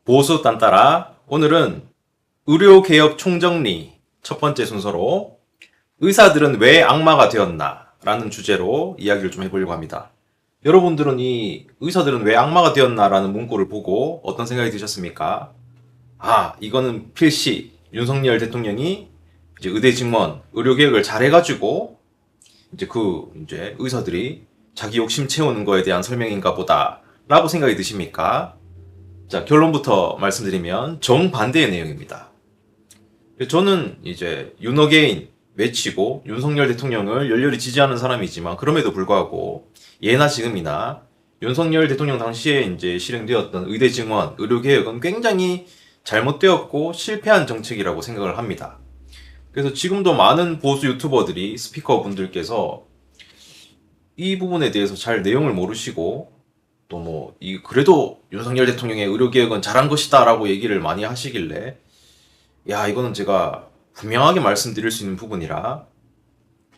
보수 딴따라. 오늘은 의료개혁 총정리 첫 번째 순서로 의사들은 왜 악마가 되었나 라는 주제로 이야기를 좀 해보려고 합니다. 여러분들은 이 의사들은 왜 악마가 되었나 라는 문구를 보고 어떤 생각이 드셨습니까? 이거는 필시 윤석열 대통령이 이제 의대 증원, 의료개혁을 잘해가지고 이제 의사들이 자기 욕심 채우는 거에 대한 설명인가 보다 라고 생각이 드십니까? 자, 결론부터 말씀드리면 정반대의 내용입니다. 저는 이제 윤어게인 외치고 윤석열 대통령을 열렬히 지지하는 사람이지만 그럼에도 불구하고 예나 지금이나 윤석열 대통령 당시에 이제 실행되었던 의대 증원, 의료 개혁은 굉장히 잘못되었고 실패한 정책이라고 생각을 합니다. 그래서 지금도 많은 보수 유튜버들이 스피커 분들께서 이 부분에 대해서 잘 내용을 모르시고 또 그래도 윤석열 대통령의 의료개혁은 잘한 것이다 라고 얘기를 많이 하시길래 이거는 제가 분명하게 말씀드릴 수 있는 부분이라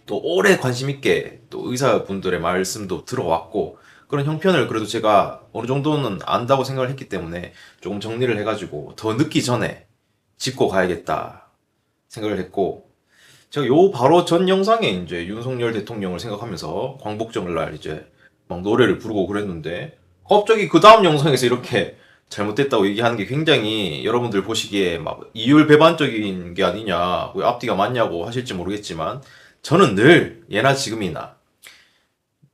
또 오래 관심 있게 또 의사분들의 말씀도 들어왔고 그런 형편을 그래도 제가 어느 정도는 안다고 생각을 했기 때문에 조금 정리를 해가지고 더 늦기 전에 짚고 가야겠다 생각을 했고 제가 바로 전 영상에 이제 윤석열 대통령을 생각하면서 광복절날 이제 막 노래를 부르고 그랬는데 갑자기 그 다음 영상에서 이렇게 잘못됐다고 얘기하는 게 굉장히 여러분들 보시기에 막 이율배반적인 게 아니냐, 왜 앞뒤가 맞냐고 하실지 모르겠지만 저는 늘 예나 지금이나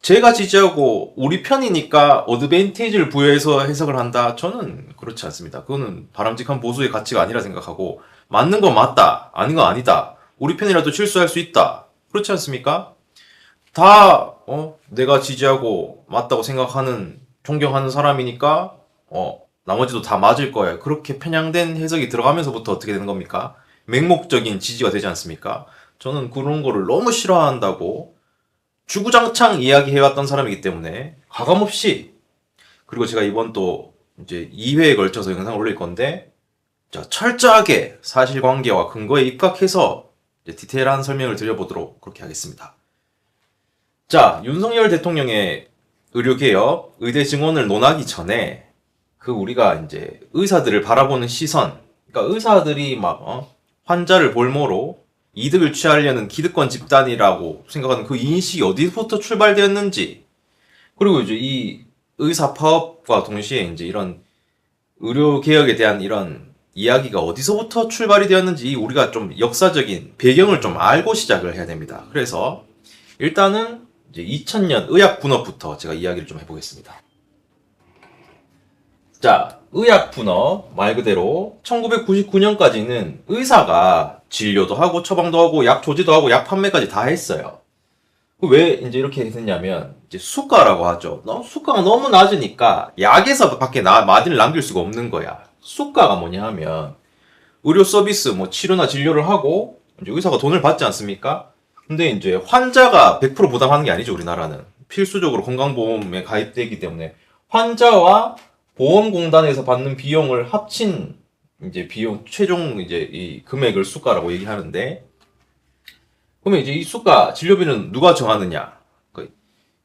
제가 지지하고 우리 편이니까 어드밴티지를 부여해서 해석을 한다. 저는 그렇지 않습니다. 그거는 바람직한 보수의 가치가 아니라 생각하고 맞는 건 맞다, 아닌 건 아니다. 우리 편이라도 실수할 수 있다. 그렇지 않습니까? 다 내가 지지하고 맞다고 생각하는 존경하는 사람이니까 나머지도 다 맞을 거예요. 그렇게 편향된 해석이 들어가면서부터 어떻게 되는 겁니까? 맹목적인 지지가 되지 않습니까? 저는 그런 거를 너무 싫어한다고 주구장창 이야기해왔던 사람이기 때문에 가감없이 그리고 제가 이번 또 이제 2회에 걸쳐서 영상을 올릴 건데 철저하게 사실관계와 근거에 입각해서 디테일한 설명을 드려보도록 그렇게 하겠습니다. 자, 윤석열 대통령의 의료개혁, 의대 증원을 논하기 전에 우리가 이제 의사들을 바라보는 시선, 그러니까 의사들이 환자를 볼모로 이득을 취하려는 기득권 집단이라고 생각하는 그 인식이 어디서부터 출발되었는지, 그리고 이제 이 의사 파업과 동시에 이제 이런 의료개혁에 대한 이런 이야기가 어디서부터 출발이 되었는지 우리가 좀 역사적인 배경을 좀 알고 시작을 해야 됩니다. 그래서 일단은 이제 2000년 의학 분업부터 제가 이야기를 좀 해보겠습니다. 자, 의학 분업 말 그대로 1999년까지는 의사가 진료도 하고 처방도 하고 약 조제도 하고 약 판매까지 다 했어요. 왜 이제 이렇게 했냐면 이제 수가라고 하죠. 수가가 너무 낮으니까 약에서 밖에 마진을 남길 수가 없는 거야. 수가가 뭐냐 하면 의료 서비스 치료나 진료를 하고 이제 의사가 돈을 받지 않습니까? 근데 이제 환자가 100% 부담하는 게 아니죠, 우리나라는. 필수적으로 건강보험에 가입되기 때문에 환자와 보험공단에서 받는 비용을 합친 이제 비용, 최종 이제 이 금액을 수가라고 얘기하는데, 그러면 이제 이 수가, 진료비는 누가 정하느냐?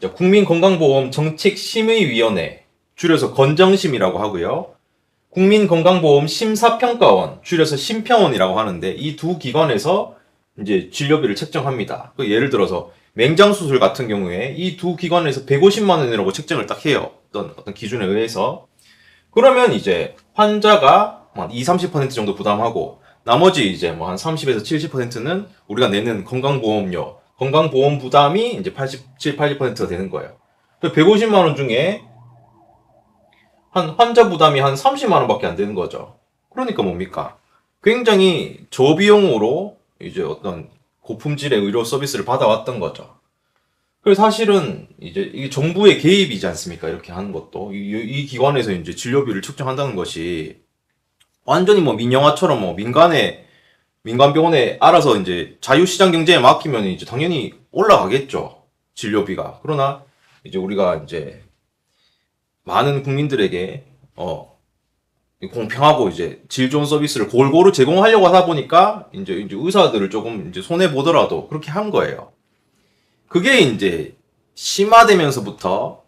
국민건강보험 정책심의위원회, 줄여서 건정심이라고 하고요. 국민건강보험 심사평가원, 줄여서 심평원이라고 하는데, 이 두 기관에서 이제 진료비를 책정합니다. 예를 들어서 맹장수술 같은 경우에 이 두 기관에서 150만 원이라고 책정을 딱 해요. 어떤 기준에 의해서. 그러면 이제 환자가 한 20-30% 정도 부담하고 나머지 이제 한 30에서 70%는 우리가 내는 건강보험료, 건강보험 부담이 이제 87-80%가 되는 거예요. 150만 원 중에 환자 부담이 한 30만 원밖에 안 되는 거죠. 그러니까 뭡니까? 굉장히 저비용으로 이제 어떤 고품질의 의료 서비스를 받아왔던 거죠. 그래서 사실은 이제 이게 정부의 개입이지 않습니까? 이렇게 하는 것도. 이 기관에서 이제 진료비를 측정한다는 것이 완전히 민영화처럼 민간병원에 알아서 이제 자유시장 경제에 맡기면 이제 당연히 올라가겠죠. 진료비가. 그러나 이제 우리가 이제 많은 국민들에게 공평하고 이제 질 좋은 서비스를 골고루 제공하려고 하다 보니까 이제 의사들을 조금 이제 손해 보더라도 그렇게 한 거예요. 그게 이제 심화되면서부터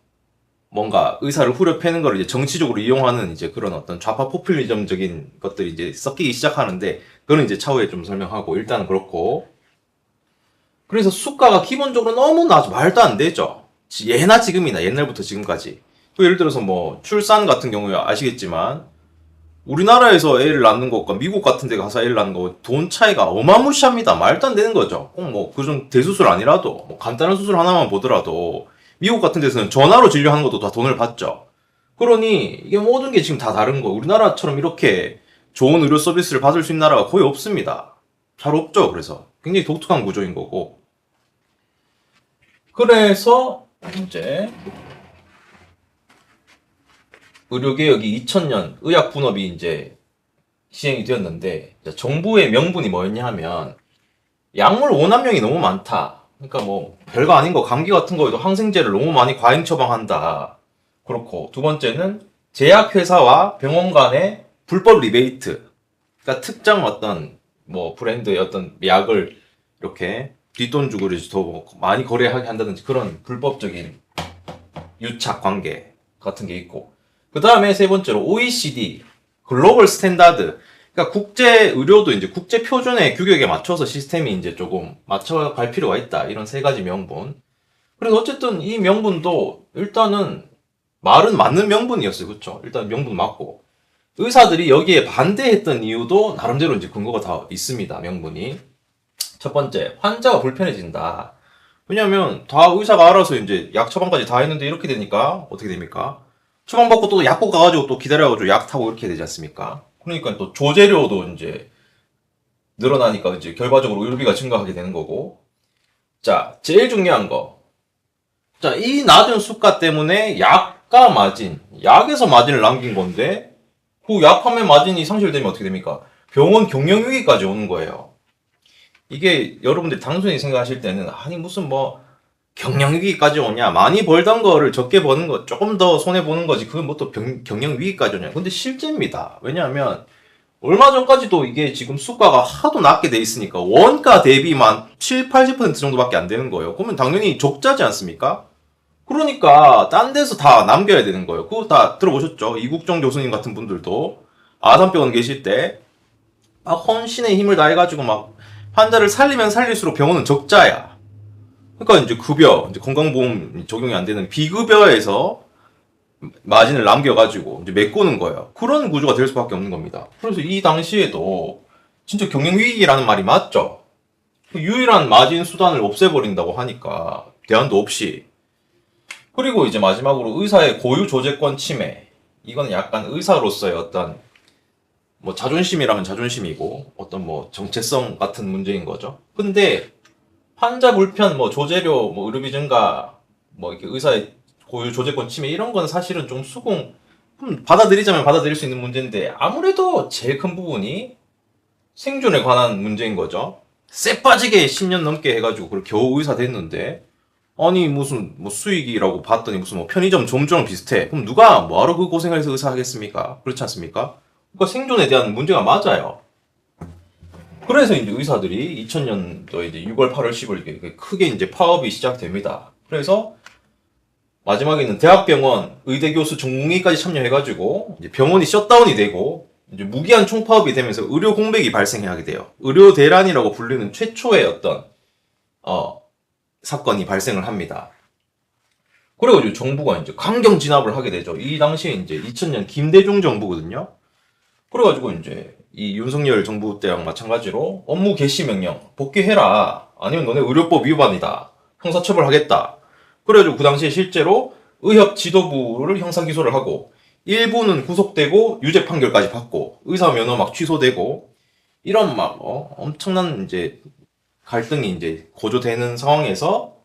뭔가 의사를 후려 패는 걸 이제 정치적으로 이용하는 이제 그런 어떤 좌파 포퓰리즘적인 것들이 이제 섞이기 시작하는데, 그건 이제 차후에 좀 설명하고, 일단은 그렇고. 그래서 수가가 기본적으로 너무 낮아. 말도 안 되죠. 예나 지금이나 옛날부터 지금까지. 그 예를 들어서 뭐 출산 같은 경우에 아시겠지만, 우리나라에서 애를 낳는 것과 미국 같은 데 가서 애를 낳는 거 돈 차이가 어마무시합니다. 말도 안 되는 거죠. 꼭 뭐 그중 대수술 아니라도 뭐 간단한 수술 하나만 보더라도 미국 같은 데서는 전화로 진료하는 것도 다 돈을 받죠. 그러니 이게 모든 게 지금 다 다른 거. 우리나라처럼 이렇게 좋은 의료 서비스를 받을 수 있는 나라가 거의 없습니다. 잘 없죠. 그래서 굉장히 독특한 구조인 거고. 그래서 이제 의료개혁이 2000년 의약분업이 이제 시행이 되었는데, 정부의 명분이 뭐였냐 하면 약물 오남용이 너무 많다. 그러니까 뭐 별거 아닌 거 감기 같은 거에도 항생제를 너무 많이 과잉 처방한다. 그렇고 두 번째는 제약회사와 병원 간의 불법 리베이트. 그러니까 특정 어떤 뭐 브랜드의 어떤 약을 이렇게 뒷돈 주고 더 많이 거래하게 한다든지 그런 불법적인 유착 관계 같은 게 있고, 그 다음에 세 번째로 OECD 글로벌 스탠다드. 그러니까 국제 의료도 이제 국제 표준의 규격에 맞춰서 시스템이 이제 조금 맞춰갈 필요가 있다. 이런 세 가지 명분. 그래서 어쨌든 이 명분도 일단은 말은 맞는 명분이었어요. 그렇죠? 일단 명분 맞고, 의사들이 여기에 반대했던 이유도 나름대로 이제 근거가 다 있습니다. 명분이. 첫 번째, 환자가 불편해진다. 왜냐면 다 의사가 알아서 이제 약 처방까지 다 했는데 이렇게 되니까 어떻게 됩니까? 처방받고 또 약국 가가지고 또 기다려가지고 약 타고 이렇게 되지 않습니까? 그러니까 또 조재료도 이제 늘어나니까 이제 결과적으로 의료비가 증가하게 되는 거고. 자, 제일 중요한 거. 자, 이 낮은 수가 때문에 약가 마진, 약에서 마진을 남긴 건데, 그 약 판매 마진이 상실되면 어떻게 됩니까? 병원 경영위기까지 오는 거예요. 이게 여러분들이 단순히 생각하실 때는, 아니 무슨 뭐 경영위기까지 오냐, 많이 벌던 거를 적게 버는 거, 조금 더 손해보는 거지, 그건 뭐 또 경영위기까지 오냐. 근데 실제입니다. 왜냐하면 얼마 전까지도 이게 지금 수가가 하도 낮게 돼 있으니까 원가 대비만 7, 80% 정도밖에 안 되는 거예요. 그러면 당연히 적자지 않습니까? 그러니까 딴 데서 다 남겨야 되는 거예요. 그거 다 들어보셨죠? 이국정 교수님 같은 분들도 아산병원 계실 때 막 헌신의 힘을 다해가지고 막 환자를 살리면 살릴수록 병원은 적자야. 그러니까 이제 급여, 이제 건강보험 적용이 안 되는 비급여에서 마진을 남겨가지고 이제 메꾸는 거예요. 그런 구조가 될 수밖에 없는 겁니다. 그래서 이 당시에도 진짜 경영위기라는 말이 맞죠? 유일한 마진 수단을 없애버린다고 하니까 대안도 없이. 그리고 이제 마지막으로 의사의 고유 조제권 침해. 이건 약간 의사로서의 어떤 뭐 자존심이라면 자존심이고 어떤 뭐 정체성 같은 문제인 거죠. 근데 환자 불편, 뭐 조재료, 뭐 의료비 증가, 뭐 이렇게 의사의 고유 조제권 침해 이런 건 사실은 좀 받아들이자면 받아들일 수 있는 문제인데, 아무래도 제일 큰 부분이 생존에 관한 문제인 거죠. 쎄 빠지게 10년 넘게 해가지고 그걸 겨우 의사 됐는데, 아니 무슨 뭐 수익이라고 봤더니 무슨 뭐 편의점 점주랑 비슷해. 그럼 누가 뭐하러 그 고생을 해서 의사 하겠습니까? 그렇지 않습니까? 그러니까 생존에 대한 문제가 맞아요. 그래서 이제 의사들이 2000년도 이제 6월, 8월, 10월 이렇게 크게 이제 파업이 시작됩니다. 그래서 마지막에는 대학병원 의대 교수 전공의까지 참여해가지고 이제 병원이 셧다운이 되고 이제 무기한 총파업이 되면서 의료 공백이 발생하게 돼요. 의료 대란이라고 불리는 최초의 어떤 사건이 발생을 합니다. 그래가지고 정부가 이제 강경 진압을 하게 되죠. 이 당시에 이제 2000년 김대중 정부거든요. 그래가지고 이제 이 윤석열 정부 때랑 마찬가지로 업무 개시 명령 복귀해라, 아니면 너네 의료법 위반이다, 형사처벌하겠다. 그래가지고 그 당시에 실제로 의협 지도부를 형사기소를 하고 일부는 구속되고 유죄 판결까지 받고 의사 면허 막 취소되고 이런 막 엄청난 이제 갈등이 이제 고조되는 상황에서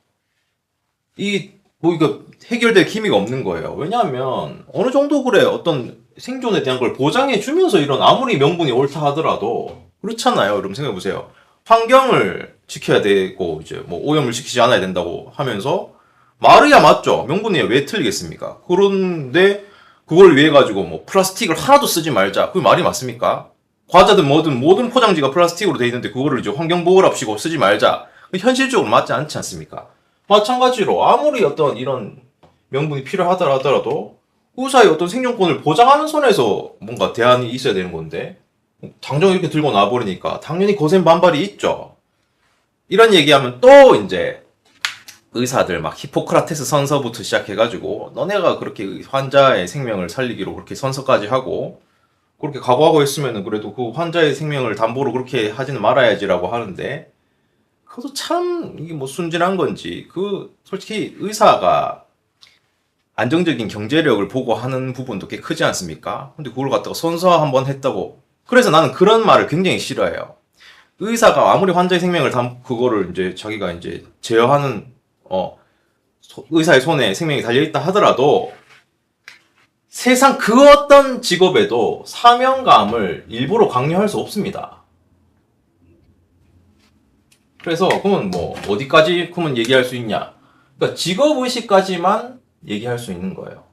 이 뭐 이거 해결될 기미가 없는 거예요. 왜냐하면 어느 정도 그래 어떤 생존에 대한 걸 보장해 주면서 이런 아무리 명분이 옳다 하더라도 그렇잖아요. 여러분 생각해 보세요. 환경을 지켜야 되고 이제 뭐 오염을 시키지 않아야 된다고 하면서 말이야 맞죠. 명분이 왜 틀리겠습니까? 그런데 그걸 위해 가지고 뭐 플라스틱을 하나도 쓰지 말자. 그 말이 맞습니까? 과자든 뭐든 모든 포장지가 플라스틱으로 돼 있는데 그거를 이제 환경보호랍시고 쓰지 말자. 현실적으로 맞지 않지 않습니까? 마찬가지로 아무리 어떤 이런 명분이 필요하더라 하더라도 의사의 어떤 생존권을 보장하는 선에서 뭔가 대안이 있어야 되는 건데 당장 이렇게 들고 나와버리니까 당연히 거센 반발이 있죠. 이런 얘기하면 또 이제 의사들 막 히포크라테스 선서부터 시작해가지고 너네가 그렇게 환자의 생명을 살리기로 그렇게 선서까지 하고 그렇게 각오하고 있으면은 그래도 그 환자의 생명을 담보로 그렇게 하지는 말아야지라고 하는데 그것도 참 이게 뭐 순진한 건지 솔직히 의사가 안정적인 경제력을 보고 하는 부분도 꽤 크지 않습니까? 근데 그걸 갖다가 선서 한번 했다고. 그래서 나는 그런 말을 굉장히 싫어해요. 의사가 아무리 환자의 생명을 그거를 이제 자기가 이제 제어하는 의사의 손에 생명이 달려있다 하더라도 세상 그 어떤 직업에도 사명감을 일부러 강요할 수 없습니다. 그래서 그러면 뭐 어디까지 그러면 얘기할 수 있냐? 그러니까 직업의식까지만 얘기할 수 있는 거예요.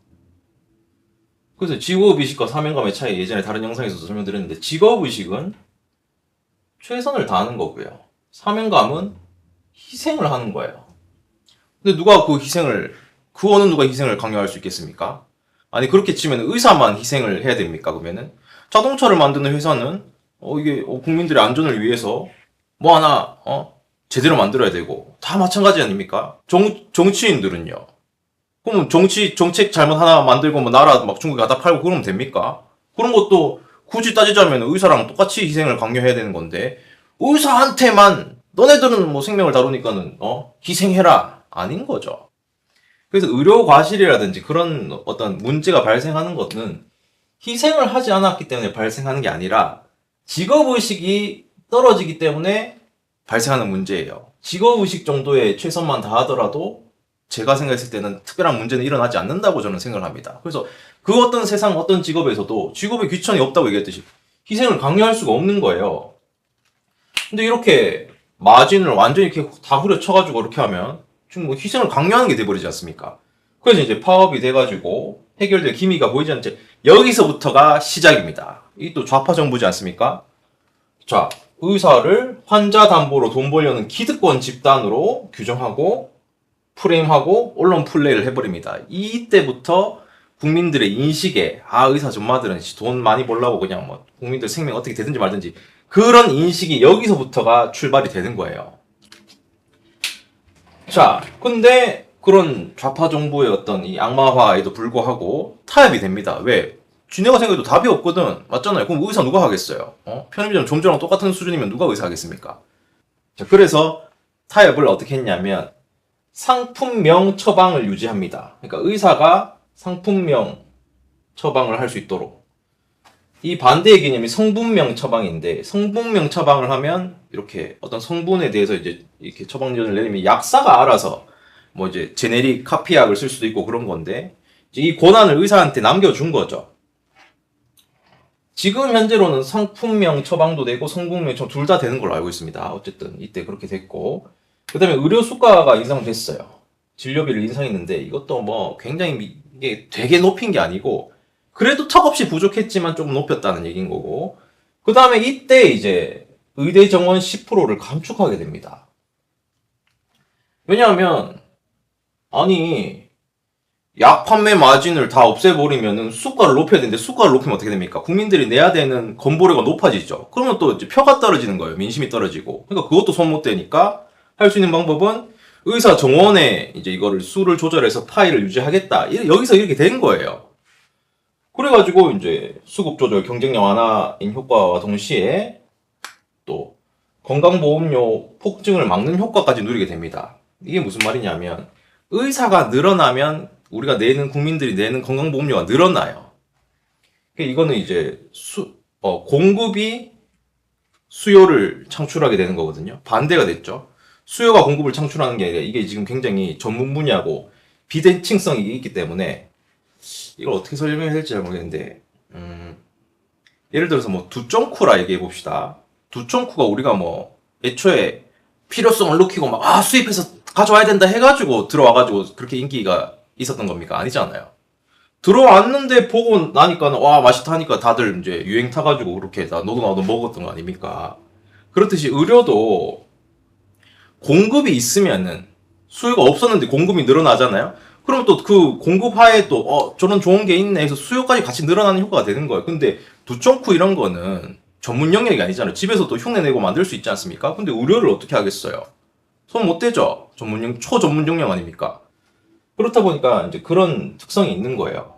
그래서 직업의식과 사명감의 차이 예전에 다른 영상에서도 설명드렸는데 직업의식은 최선을 다하는 거고요. 사명감은 희생을 하는 거예요. 근데 누가 그 어느 누가 희생을 강요할 수 있겠습니까? 아니 그렇게 치면 의사만 희생을 해야 됩니까? 그러면은 자동차를 만드는 회사는 이게 국민들의 안전을 위해서 뭐 하나 제대로 만들어야 되고 다 마찬가지 아닙니까? 정치인들은요. 그럼 정책 잘못 하나 만들고 뭐 나라 막 중국에 갖다 팔고 그러면 됩니까? 그런 것도 굳이 따지자면 의사랑 똑같이 희생을 강요해야 되는 건데 의사한테만 너네들은 뭐 생명을 다루니까는 희생해라 아닌 거죠. 그래서 의료 과실이라든지 그런 어떤 문제가 발생하는 것은 희생을 하지 않았기 때문에 발생하는 게 아니라 직업의식이 떨어지기 때문에 발생하는 문제예요. 직업의식 정도의 최선만 다하더라도 제가 생각했을 때는 특별한 문제는 일어나지 않는다고 저는 생각을 합니다. 그래서 그 어떤 세상 어떤 직업에서도 직업의 귀천이 없다고 얘기했듯이 희생을 강요할 수가 없는 거예요. 근데 이렇게 마진을 완전히 이렇게 다 후려쳐가지고 이렇게 하면 지금 뭐 희생을 강요하는 게 돼버리지 않습니까? 그래서 이제 파업이 돼가지고 해결될 기미가 보이지 않지. 여기서부터가 시작입니다. 이게 또 좌파 정부지 않습니까? 자, 의사를 환자 담보로 돈 벌려는 기득권 집단으로 규정하고 프레임하고 언론 플레이를 해버립니다. 이때부터 국민들의 인식에 의사 전마들은 돈 많이 벌려고 그냥 뭐 국민들 생명 어떻게 되든지 말든지 그런 인식이 여기서부터가 출발이 되는 거예요. 자, 근데 그런 좌파 정부의 어떤 이 악마화에도 불구하고 타협이 됩니다. 왜? 지네가 생각해도 답이 없거든. 맞잖아요. 그럼 의사 누가 하겠어요? 편의점 점주랑 똑같은 수준이면 누가 의사 하겠습니까? 자, 그래서 타협을 어떻게 했냐면 상품명 처방을 유지합니다. 그러니까 의사가 상품명 처방을 할 수 있도록. 이 반대의 개념이 성분명 처방인데 성분명 처방을 하면 이렇게 어떤 성분에 대해서 이제 이렇게 처방전을 내리면 약사가 알아서 뭐 이제 제네릭 카피약을 쓸 수도 있고 그런 건데 이 권한을 의사한테 남겨준 거죠. 지금 현재로는 상품명 처방도 되고 성분명 처방 둘 다 되는 걸로 알고 있습니다. 어쨌든 이때 그렇게 됐고 그 다음에 의료 수가가 인상됐어요. 진료비를 인상했는데 이것도 뭐 굉장히 이게 되게 높인 게 아니고 그래도 턱없이 부족했지만 조금 높였다는 얘기인 거고 그 다음에 이때 이제 의대 정원 10%를 감축하게 됩니다. 왜냐하면 아니 약 판매 마진을 다 없애버리면은 수가를 높여야 되는데 수가를 높이면 어떻게 됩니까? 국민들이 내야 되는 건보료가 높아지죠. 그러면 또 이제 표가 떨어지는 거예요. 민심이 떨어지고. 그러니까 그것도 손 못 대니까 할 수 있는 방법은 의사 정원에 이제 이거를 수를 조절해서 파일을 유지하겠다. 여기서 이렇게 된 거예요. 그래가지고 이제 수급 조절 경쟁력 완화인 효과와 동시에 또 건강보험료 폭증을 막는 효과까지 누리게 됩니다. 이게 무슨 말이냐면 의사가 늘어나면 우리가 국민들이 내는 건강보험료가 늘어나요. 이거는 이제 공급이 수요를 창출하게 되는 거거든요. 반대가 됐죠. 수요가 공급을 창출하는 게 아니라 이게 지금 굉장히 전문 분야고 비대칭성이 있기 때문에 이걸 어떻게 설명해야 될지 잘 모르겠는데 예를 들어서 뭐 두쫑쿠라 얘기해 봅시다. 두쫑쿠가 우리가 뭐 애초에 필요성을 느끼고 막 수입해서 가져와야 된다 해가지고 들어와가지고 그렇게 인기가 있었던 겁니까? 아니잖아요. 들어왔는데 보고 나니까는 와 맛있다 하니까 다들 이제 유행 타가지고 그렇게 다 너도 나도 먹었던 거 아닙니까? 그렇듯이 의료도 공급이 있으면은 수요가 없었는데 공급이 늘어나잖아요. 그럼 또 그 공급하에 또, 저런 좋은 게 있네 해서 수요까지 같이 늘어나는 효과가 되는 거예요. 근데 두청쿠 이런 거는 전문 영역이 아니잖아요. 집에서 또 흉내 내고 만들 수 있지 않습니까? 근데 의료를 어떻게 하겠어요? 손 못 대죠? 초전문 영역 아닙니까? 그렇다 보니까 이제 그런 특성이 있는 거예요.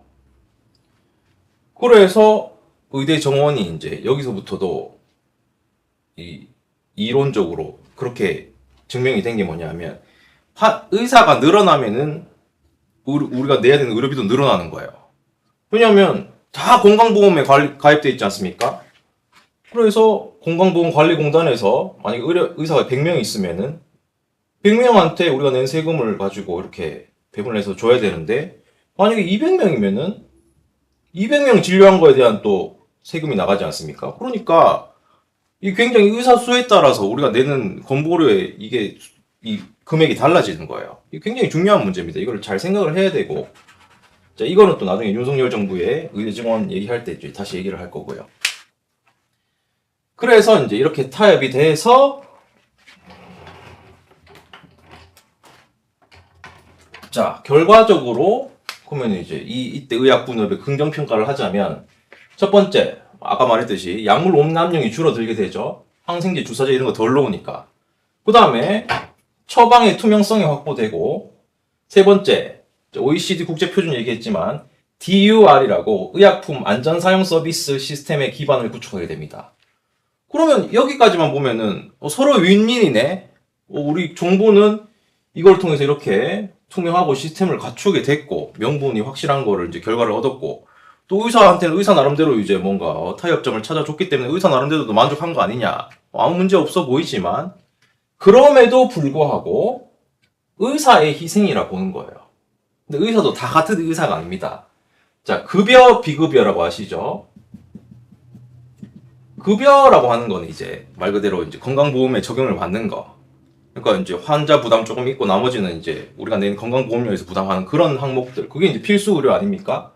그래서 의대 정원이 이제 여기서부터도 이론적으로 그렇게 증명이 된 게 뭐냐면, 의사가 늘어나면은 우리가 내야 되는 의료비도 늘어나는 거예요. 왜냐면 다 건강보험에 가입돼 있지 않습니까? 그래서 건강보험관리공단에서 만약에 의사가 100명 있으면은 100명한테 우리가 낸 세금을 가지고 이렇게 배분을 해서 줘야 되는데, 만약에 200명이면은 200명 진료한 거에 대한 또 세금이 나가지 않습니까? 그러니까 이 굉장히 의사 수에 따라서 우리가 내는 건보료의 이 금액이 달라지는 거예요. 이게 굉장히 중요한 문제입니다. 이걸 잘 생각을 해야 되고, 자, 이거는 또 나중에 윤석열 정부의 의대 증원 얘기할 때 다시 얘기를 할 거고요. 그래서 이제 이렇게 타협이 돼서, 자, 결과적으로 그러면 이제 이때 의약분업의 긍정평가를 하자면, 첫 번째, 아까 말했듯이 약물 옴납용이 줄어들게 되죠. 항생제, 주사제 이런 거 덜 넣으니까. 그 다음에 처방의 투명성이 확보되고, 세 번째, OECD 국제표준 얘기했지만 DUR이라고 의약품 안전사용 서비스 시스템의 기반을 구축하게 됩니다. 그러면 여기까지만 보면은 서로 윈윈이네. 우리 정부는 이걸 통해서 이렇게 투명하고 시스템을 갖추게 됐고, 명분이 확실한 거를 이제 결과를 얻었고, 또 의사한테는 의사 나름대로 이제 뭔가 타협점을 찾아줬기 때문에 의사 나름대로도 만족한 거 아니냐. 아무 문제 없어 보이지만, 그럼에도 불구하고 의사의 희생이라 보는 거예요. 근데 의사도 다 같은 의사가 아닙니다. 자, 급여, 비급여라고 아시죠? 급여라고 하는 건 이제 말 그대로 이제 건강보험에 적용을 받는 거. 그러니까 이제 환자 부담 조금 있고 나머지는 이제 우리가 내는 건강보험료에서 부담하는 그런 항목들. 그게 이제 필수 의료 아닙니까?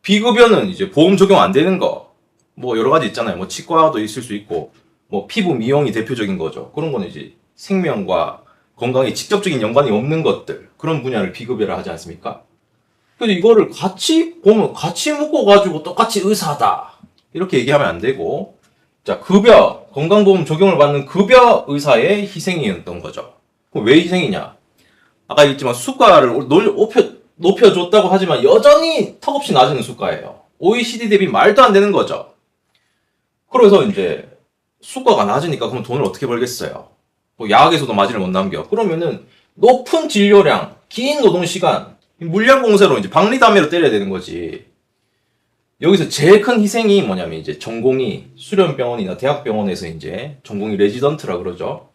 비급여는 이제 보험 적용 안 되는 거. 뭐 여러 가지 있잖아요. 뭐 치과도 있을 수 있고, 뭐 피부 미용이 대표적인 거죠. 그런 거는 이제 생명과 건강에 직접적인 연관이 없는 것들, 그런 분야를 비급여라 하지 않습니까? 그래서 이거를 같이 보면 같이 묶어가지고 똑같이 의사다 이렇게 얘기하면 안 되고, 자, 급여, 건강보험 적용을 받는 급여 의사의 희생이었던 거죠. 그럼 왜 희생이냐? 아까 얘기했지만 수가를 높여줬다고 하지만 여전히 턱없이 낮은 수가예요. OECD 대비 말도 안 되는 거죠. 그래서 이제 수가가 낮으니까 그럼 돈을 어떻게 벌겠어요? 뭐 야학에서도 마진을 못 남겨. 그러면은 높은 진료량, 긴 노동시간, 물량 공세로 이제 박리담회로 때려야 되는 거지. 여기서 제일 큰 희생이 뭐냐면 이제 전공의, 수련병원이나 대학병원에서 이제 전공의 레지던트라 그러죠.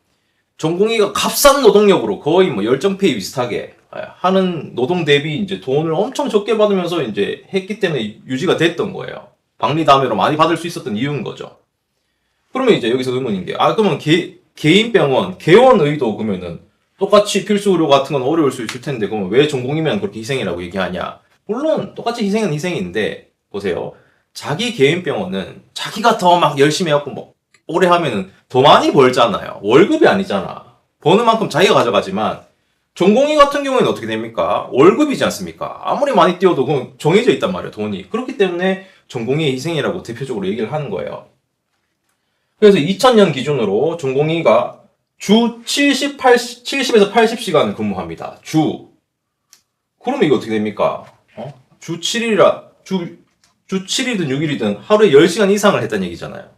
전공의가 값싼 노동력으로 거의 뭐 열정페이 비슷하게 하는 노동 대비 이제 돈을 엄청 적게 받으면서 이제 했기 때문에 유지가 됐던 거예요. 박리담회로 많이 받을 수 있었던 이유인 거죠. 그러면 이제 여기서 의문인 게, 그러면 개인 병원, 개원의도 그러면은 똑같이 필수 의료 같은 건 어려울 수 있을 텐데, 그러면 왜 전공이면 그렇게 희생이라고 얘기하냐? 물론 똑같이 희생은 희생인데, 보세요. 자기 개인 병원은 자기가 더 막 열심히 해갖고 뭐 오래 하면은 더 많이 벌잖아요. 월급이 아니잖아. 버는 만큼 자기가 가져가지만, 전공의 같은 경우에는 어떻게 됩니까? 월급이지 않습니까? 아무리 많이 뛰어도 그건 정해져 있단 말이에요, 돈이. 그렇기 때문에 전공의의 희생이라고 대표적으로 얘기를 하는 거예요. 그래서 2000년 기준으로 전공의가 주 70에서 80시간을 근무합니다. 그러면 이거 어떻게 됩니까? 주 7일이든 6일이든 하루에 10시간 이상을 했다는 얘기잖아요.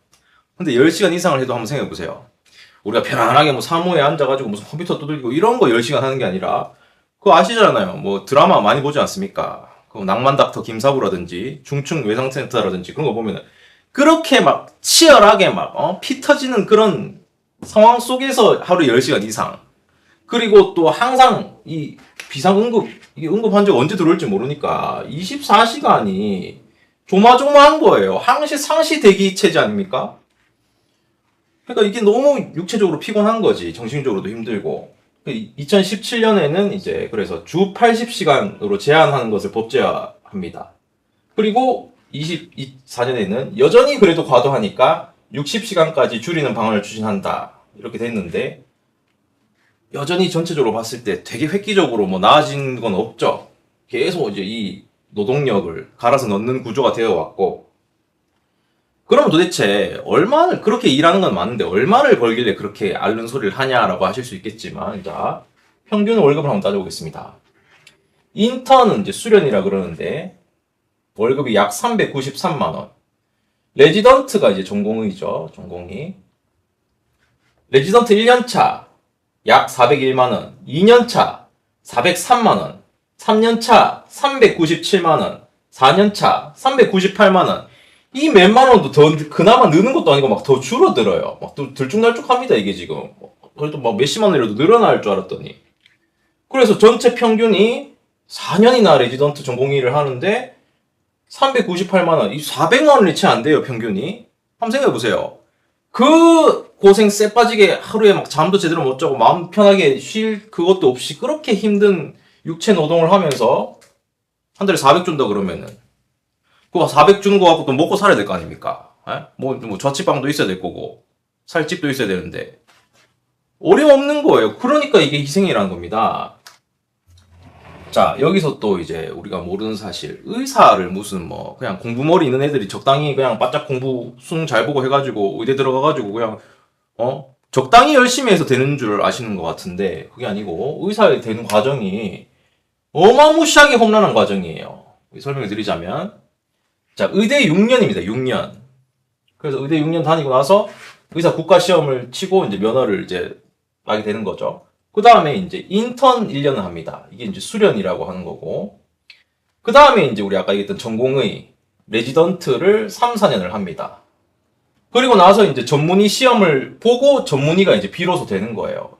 근데 10시간 이상을 해도 한번 생각해 보세요. 우리가 편안하게 뭐 사무에 앉아가지고 무슨 컴퓨터 두들기고 이런 거 10시간 하는 게 아니라, 그거 아시잖아요. 뭐 드라마 많이 보지 않습니까? 그 낭만 닥터 김사부라든지 중증 외상센터라든지 그런 거 보면은 그렇게 막 치열하게 막 피 터지는 그런 상황 속에서 하루 10시간 이상. 그리고 또 항상 이 비상응급, 이게 응급 환자가 언제 들어올지 모르니까 24시간이 조마조마한 거예요. 상시 대기 체제 아닙니까? 그러니까 이게 너무 육체적으로 피곤한 거지. 정신적으로도 힘들고. 2017년에는 이제 그래서 주 80시간으로 제한하는 것을 법제화합니다. 그리고 24년에는 여전히 그래도 과도하니까 60시간까지 줄이는 방안을 추진한다. 이렇게 됐는데, 여전히 전체적으로 봤을 때 되게 획기적으로 뭐 나아진 건 없죠. 계속 이제 이 노동력을 갈아서 넣는 구조가 되어 왔고, 그러면 도대체 얼마를, 그렇게 일하는 건 맞는데 얼마를 벌길래 그렇게 앓는 소리를 하냐라고 하실 수 있겠지만, 자, 평균 월급을 한번 따져보겠습니다. 인턴은 이제 수련이라 그러는데 월급이 약 393만 원. 레지던트가 이제 전공의죠. 전공의. 레지던트 1년차 약 401만 원. 2년차 403만 원. 3년차 397만 원. 4년차 398만 원. 이 몇만 원도 더 그나마 느는 것도 아니고 막 더 줄어들어요. 막 또 들쭉날쭉합니다 이게 지금. 그래도 막 몇십만 원이라도 늘어날 줄 알았더니. 그래서 전체 평균이 4년이나 레지던트 전공의를 하는데 398만 원, 이 400만 원이 채 안 돼요 평균이. 한번 생각해 보세요. 그 고생 쎄 빠지게 하루에 막 잠도 제대로 못 자고 마음 편하게 쉴 그것도 없이 그렇게 힘든 육체 노동을 하면서 한 달에 400 준다 그러면은 그거 400 주는 거 갖고 또 먹고 살아야 될 거 아닙니까? 에? 뭐 자취방도 있어야 될 거고 살 집도 있어야 되는데 어림없는 거예요. 그러니까 이게 희생이라는 겁니다. 자, 여기서 또 이제 우리가 모르는 사실, 의사를 무슨 뭐 그냥 공부머리 있는 애들이 적당히 그냥 바짝 공부 수능 잘 보고 해가지고 의대 들어가가지고 그냥 적당히 열심히 해서 되는 줄 아시는 것 같은데 그게 아니고 의사가 되는 과정이 어마무시하게 험난한 과정이에요. 설명을 드리자면, 자, 의대 6년입니다. 6년. 그래서 의대 6년 다니고 나서 의사 국가시험을 치고 이제 면허를 이제 따게 되는 거죠. 그 다음에 이제 인턴 1년을 합니다. 이게 이제 수련이라고 하는 거고. 그 다음에 이제 우리 아까 얘기했던 전공의 레지던트를 3, 4년을 합니다. 그리고 나서 이제 전문의 시험을 보고 전문의가 이제 비로소 되는 거예요.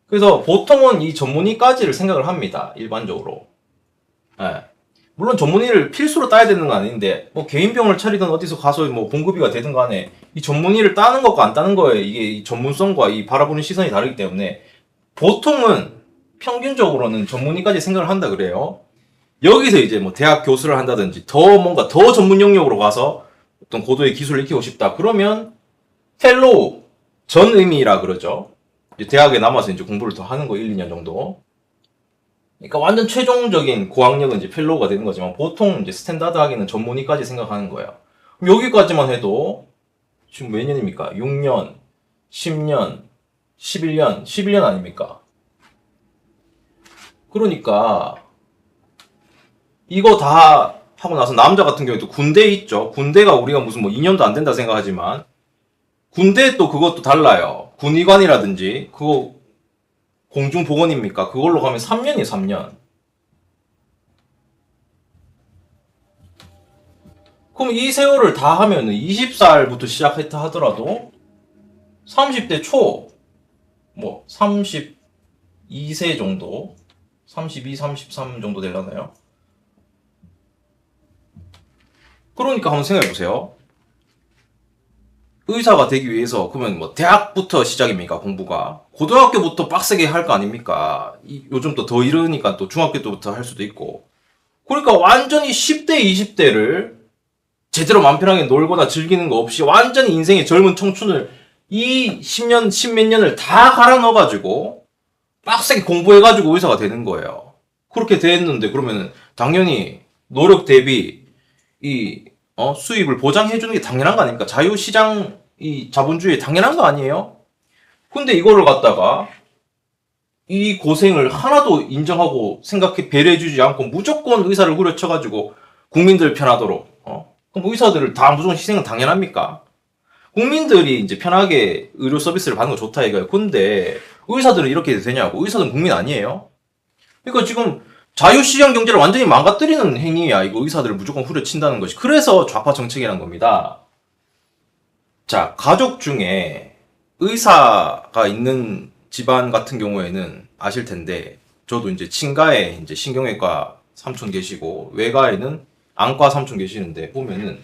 그래서 보통은 이 전문의까지를 생각을 합니다. 일반적으로. 예. 물론 전문의를 필수로 따야 되는 건 아닌데, 뭐 개인병을 차리든 어디서 가서 뭐 봉급이가 되든 간에 이 전문의를 따는 것과 안 따는 거에 이게 이 전문성과 이 바라보는 시선이 다르기 때문에 보통은 평균적으로는 전문의까지 생각을 한다 그래요. 여기서 이제 뭐 대학 교수를 한다든지 더 뭔가 더 전문 영역으로 가서 어떤 고도의 기술을 익히고 싶다. 그러면 펠로우, 전의미라 그러죠. 이제 대학에 남아서 이제 공부를 더 하는 거 1, 2년 정도. 그러니까 완전 최종적인 고학력은 이제 펠로우가 되는 거지만 보통 이제 스탠다드하게는 전문의까지 생각하는 거예요. 그럼 여기까지만 해도 지금 몇 년입니까? 6년, 10년, 11년 아닙니까? 그러니까 이거 다 하고 나서 남자 같은 경우에도 군대에 있죠. 군대가 우리가 무슨 뭐 2년도 안 된다 생각하지만 군대 또 그것도 달라요. 군의관이라든지 그거 공중보건입니까? 그걸로 가면 3년이에요, 3년. 그럼 이 세월을 다 하면은 20살부터 시작했다 하더라도 30대 초, 뭐 32세 정도, 32, 33 정도 되려나요? 그러니까 한번 생각해 보세요. 의사가 되기 위해서 그러면 뭐 대학부터 시작입니까? 공부가 고등학교부터 빡세게 할 거 아닙니까? 요즘 또 더 이러니까 또 중학교 때부터 할 수도 있고. 그러니까 완전히 10대, 20대를 제대로 맘 편하게 놀거나 즐기는 거 없이 완전히 인생의 젊은 청춘을 이 10년, 10몇 년을 다 갈아 넣어가지고 빡세게 공부해가지고 의사가 되는 거예요. 그렇게 됐는데 그러면은 당연히 노력 대비 수입을 보장해주는 게 당연한 거 아닙니까? 자유시장, 이 자본주의 당연한 거 아니에요? 근데 이거를 갖다가 이 고생을 하나도 인정하고 생각해 배려해주지 않고 무조건 의사를 후려쳐가지고 국민들 편하도록, 그럼 의사들을 다 무조건 희생은 당연합니까? 국민들이 이제 편하게 의료 서비스를 받는 거 좋다 이거예요. 근데 의사들은 이렇게 되냐고. 의사들은 국민 아니에요? 그러니까 지금 자유시장 경제를 완전히 망가뜨리는 행위야. 이거 의사들을 무조건 후려친다는 것이. 그래서 좌파 정책이라는 겁니다. 자, 가족 중에 의사가 있는 집안 같은 경우에는 아실 텐데, 저도 이제 친가에 이제 신경외과 삼촌 계시고, 외가에는 안과 삼촌 계시는데, 보면은,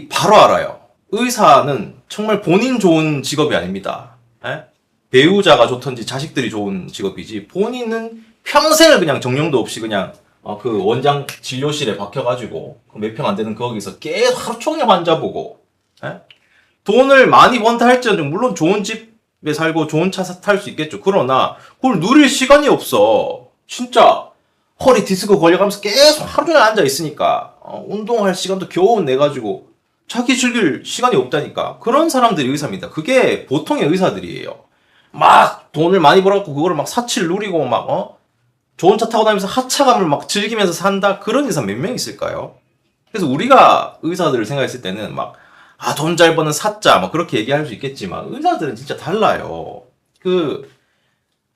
바로 알아요. 의사는 정말 본인 좋은 직업이 아닙니다. 에? 배우자가 좋던지 자식들이 좋은 직업이지, 본인은 평생을 그냥 정령도 없이 그냥 그 원장 진료실에 박혀가지고 몇 평 안 되는 거기서 계속 하루 종일 환자 보고 돈을 많이 번다 할지언정 물론 좋은 집에 살고 좋은 차 탈 수 있겠죠. 그러나 그걸 누릴 시간이 없어. 진짜 허리 디스크 걸려가면서 계속 하루 종일 앉아 있으니까 운동할 시간도 겨우 내가지고 자기 즐길 시간이 없다니까. 그런 사람들이 의사입니다. 그게 보통의 의사들이에요. 막 돈을 많이 벌었고 그거를 막 사치를 누리고 막 좋은 차 타고 다니면서 하차감을 막 즐기면서 산다. 그런 의사 몇 명 있을까요? 그래서 우리가 의사들을 생각했을 때는 막 돈 잘 버는 사자 막 그렇게 얘기할 수 있겠지만 의사들은 진짜 달라요. 그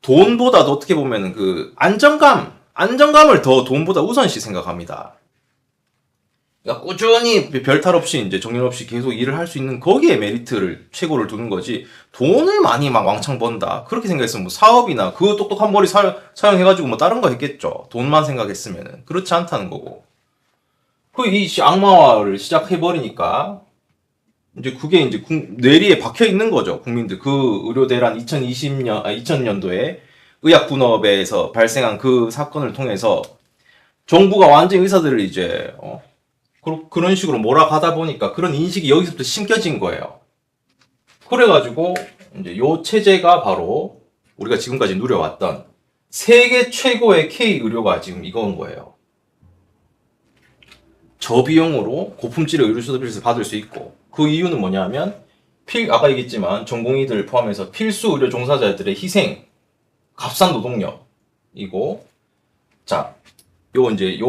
돈보다도 어떻게 보면은 그 안정감을 더 돈보다 우선시 생각합니다. 그러니까 꾸준히 별탈 없이 이제 정년 없이 계속 일을 할 수 있는 거기에 메리트를 최고를 두는 거지. 돈을 많이 막 왕창 번다 그렇게 생각했으면 뭐 사업이나 그 똑똑한 머리 사용해가지고 뭐 다른 거 했겠죠. 돈만 생각했으면은 그렇지 않다는 거고. 이 악마화를 시작해버리니까 이제 그게 이제 뇌리에 박혀 있는 거죠. 국민들 그 의료대란 2000년도에 의약분업에서 발생한 그 사건을 통해서 정부가 완전히 의사들을 이제 그런 식으로 몰아가다 보니까 그런 인식이 여기서부터 심겨진 거예요. 그래가지고 이제 요 체제가 바로 우리가 지금까지 누려왔던 세계 최고의 K 의료가 지금 이건 거예요. 저비용으로 고품질의 의료 서비스를 받을 수 있고, 그 이유는 뭐냐면 아까 얘기했지만 전공의들 포함해서 필수 의료 종사자들의 희생, 값싼 노동력이고, 자, 요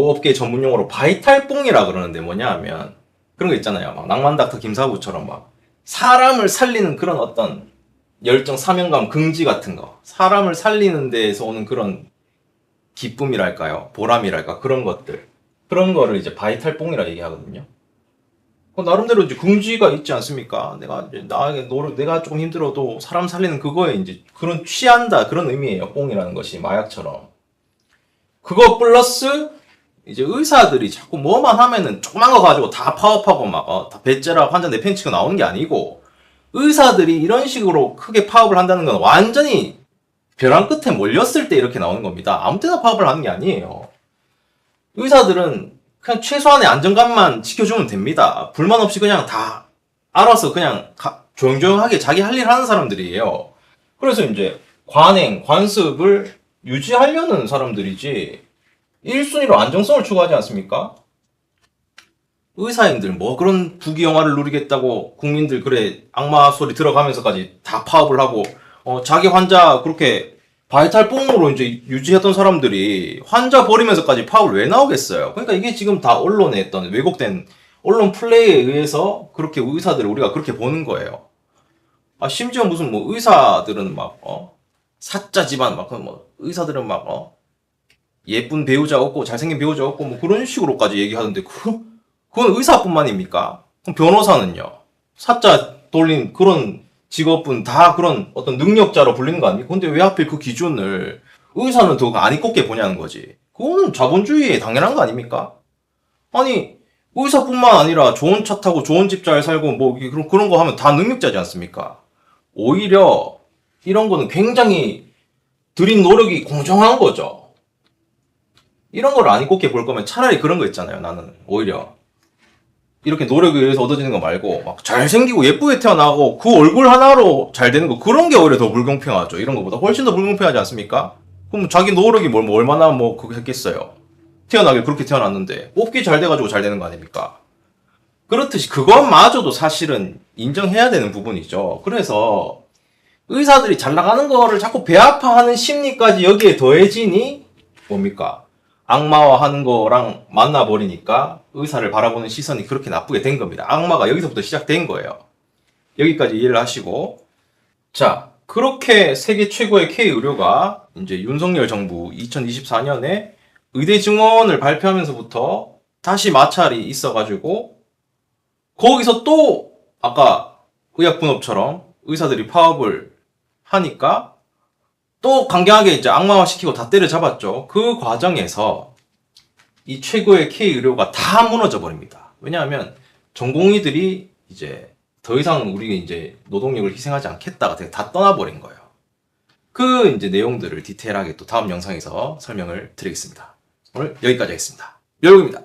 업계 전문 용어로 바이탈뽕이라 그러는데 뭐냐 하면 그런 거 있잖아요. 막 낭만닥터 김사부처럼 막 사람을 살리는 그런 어떤 열정, 사명감, 긍지 같은 거, 사람을 살리는 데에서 오는 그런 기쁨이랄까요, 보람이랄까, 그런 거를 이제 바이탈뽕이라 얘기하거든요. 나름대로 이제 긍지가 있지 않습니까? 내가 조금 힘들어도 사람 살리는 그거에 이제 그런 취한다 그런 의미예요. 뽕이라는 것이 마약처럼. 그거 플러스 이제 의사들이 자꾸 뭐만 하면은 조그만 거 가지고 다 파업하고 막 다 배째라 환자 내팽치고 나오는 게 아니고, 의사들이 이런 식으로 크게 파업을 한다는 건 완전히 벼랑 끝에 몰렸을 때 이렇게 나오는 겁니다. 아무 때나 파업을 하는 게 아니에요. 의사들은 그냥 최소한의 안정감만 지켜주면 됩니다. 불만 없이 그냥 다 알아서 그냥 조용조용하게 자기 할 일 하는 사람들이에요. 그래서 이제 관습을 유지하려는 사람들이지 1순위로 안정성을 추구하지 않습니까? 의사인들 뭐 그런 부귀영화를 누리겠다고 국민들 그래 악마 소리 들어가면서까지 다 파업을 하고 자기 환자 그렇게 바이탈뽕으로 이제 유지했던 사람들이 환자 버리면서까지 파업을 왜 나오겠어요? 그러니까 이게 지금 다 언론에 했던 왜곡된 언론 플레이에 의해서 그렇게 의사들을 우리가 그렇게 보는 거예요. 심지어 무슨 뭐 의사들은 막 사짜 집안 막 의사들은 막 예쁜 배우자 없고 잘생긴 배우자 없고 뭐 그런 식으로까지 얘기하던데 그건 의사뿐만입니까? 그럼 변호사는요? 사짜 돌린 그런 직업은 다 그런 어떤 능력자로 불리는 거 아닙니까? 근데 왜 하필 그 기준을 의사는 더 안 이꼽게 보냐는 거지. 그거는 자본주의에 당연한 거 아닙니까? 아니 의사뿐만 아니라 좋은 차 타고 좋은 집 잘 살고 뭐 그런 거 하면 다 능력자지 않습니까? 오히려 이런 거는 굉장히 들인 노력이 공정한 거죠. 이런 걸 안 이꼽게 볼 거면 차라리 그런 거 있잖아요. 나는 오히려 이렇게 노력에 의해서 얻어지는 거 말고 막 잘생기고 예쁘게 태어나고 그 얼굴 하나로 잘 되는 거, 그런 게 오히려 더 불공평하죠. 이런 거보다 훨씬 더 불공평하지 않습니까? 그럼 자기 노력이 얼마나 그거 했겠어요. 태어나길 그렇게 태어났는데 뽑기 잘 돼가지고 잘 되는 거 아닙니까? 그렇듯이 그것마저도 사실은 인정해야 되는 부분이죠. 그래서 의사들이 잘 나가는 거를 자꾸 배아파하는 심리까지 여기에 더해지니 뭡니까? 악마화하는 거랑 만나버리니까 의사를 바라보는 시선이 그렇게 나쁘게 된 겁니다. 악마가 여기서부터 시작된 거예요. 여기까지 이해를 하시고, 자, 그렇게 세계 최고의 K 의료가 이제 윤석열 정부 2024년에 의대 증원을 발표하면서부터 다시 마찰이 있어가지고 거기서 또 아까 의약분업처럼 의사들이 파업을 하니까 또 강경하게 이제 악마화시키고 다 때려잡았죠. 그 과정에서 이 최고의 K 의료가 다 무너져 버립니다. 왜냐하면 전공의들이 이제 더 이상 우리가 이제 노동력을 희생하지 않겠다가 다 떠나버린 거예요. 그 이제 내용들을 디테일하게 또 다음 영상에서 설명을 드리겠습니다. 오늘 여기까지 하겠습니다. 멸국입니다.